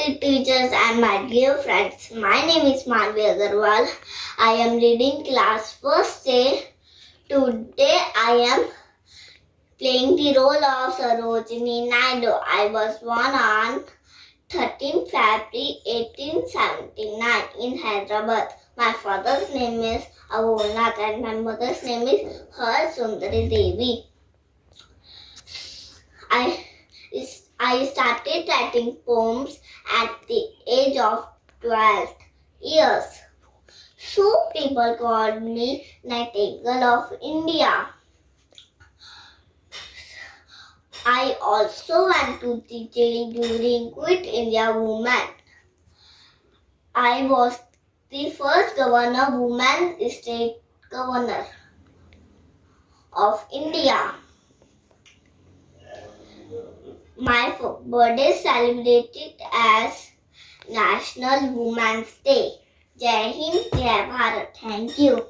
dear teachers and my dear friends. My name is Maanvi. I am reading class first day. Today I am playing the role of Sarojini Naidu. I was born on 13 February 1879 in Hyderabad. My father's name is Avulnath and my mother's name is Har Sundari Devi. I started writing poems at the age of 12 years. So people called me Nightingale of India. I also went to the jail during Quit India movement. I was the first woman state governor of India. My birthday is celebrated as National Women's Day. Jai Hind, Jai Bharat. Thank you.